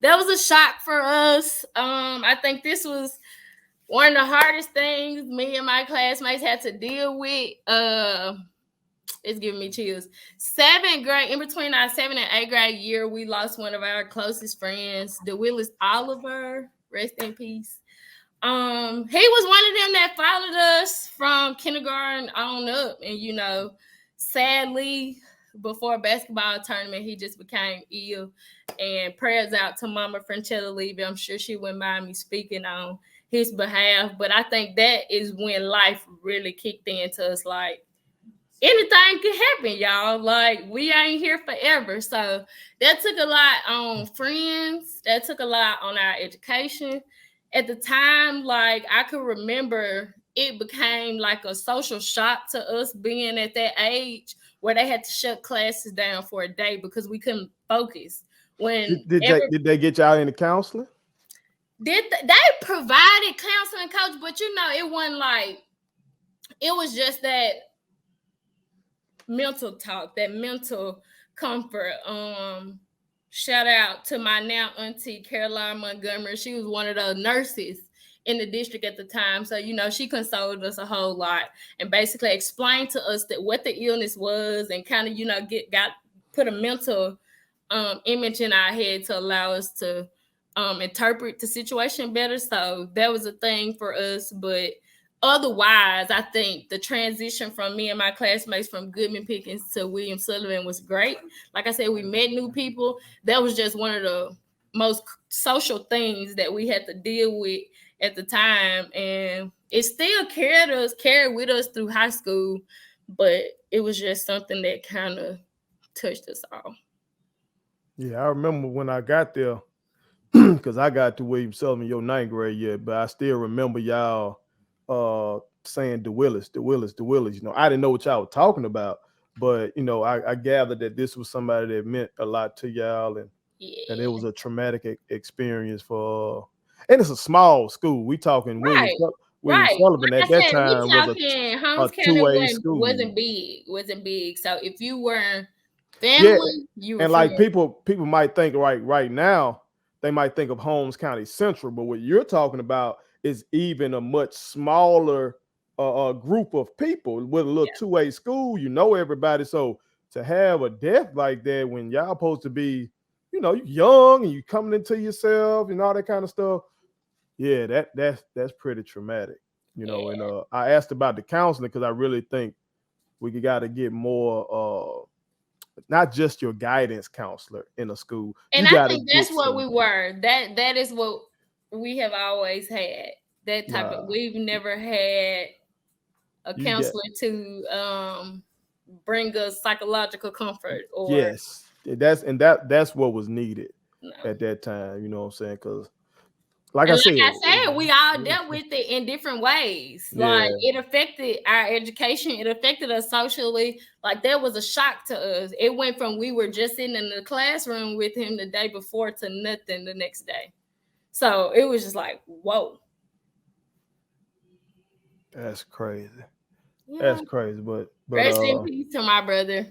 that was a shock for us. I think this was one of the hardest things me and my classmates had to deal with. It's giving me chills. Seventh grade, in between our 7th and 8th grade year, we lost one of our closest friends, DeWillis Oliver. Rest in peace. He was one of them that followed us from kindergarten on up, and sadly, before basketball tournament, he just became ill. And prayers out to Mama Franchella Levy. I'm sure she wouldn't mind me speaking on his behalf, but I think that is when life really kicked into us. Like, anything could happen, y'all. Like, we ain't here forever. So that took a lot on friends. That took a lot on our education. At the time, like, I could remember it became like a social shock to us being at that age where they had to shut classes down for a day because we couldn't focus. When Did they get y'all into counseling? they provided counseling, coach, but it wasn't like, it was just that mental talk, that mental comfort. Shout out to my now auntie Caroline Montgomery. She was one of the nurses in the district at the time. So, she consoled us a whole lot and basically explained to us that what the illness was, and kind of, put a mental image in our head to allow us to interpret the situation better. So that was a thing for us. But otherwise, I think the transition from me and my classmates from Goodman Pickens to William Sullivan was great. Like I said, we met new people. That was just one of the most social things that we had to deal with at the time. And it still carried with us through high school, but it was just something that kind of touched us all. Yeah, I remember when I got there, because I got to William Sullivan your 9th grade year, but I still remember y'all saying DeWillis, DeWillis, DeWillis. I didn't know what y'all were talking about, but I gathered that this was somebody that meant a lot to y'all, and it was a traumatic experience for. And it's a small school. We talking Right. William Sullivan Like at I that said, time we was talking a Holmes County 2A school. wasn't big. So if you were family, you were and like family. people might think right now, they might think of Holmes County Central, but what you're talking about is even a much smaller group of people with a little 2A school. Everybody. So to have a death like that when y'all supposed to be, you young and you coming into yourself and all that kind of stuff. Yeah, that's pretty traumatic. And I asked about the counseling because I really think we got to get more. Not just your guidance counselor in a school. And I think that's what we were. That is what we have always had. That type of. We've never had a counselor to bring us psychological comfort. Or yes, that's what was needed at that time. You know what I'm saying? Because like I said, we all dealt with it in different ways. Like, it affected our education. It affected us socially. Like, that was a shock to us. It went from we were just sitting in the classroom with him the day before to nothing the next day. So it was just like, whoa. That's crazy. Yeah. That's crazy. But rest in peace to my brother.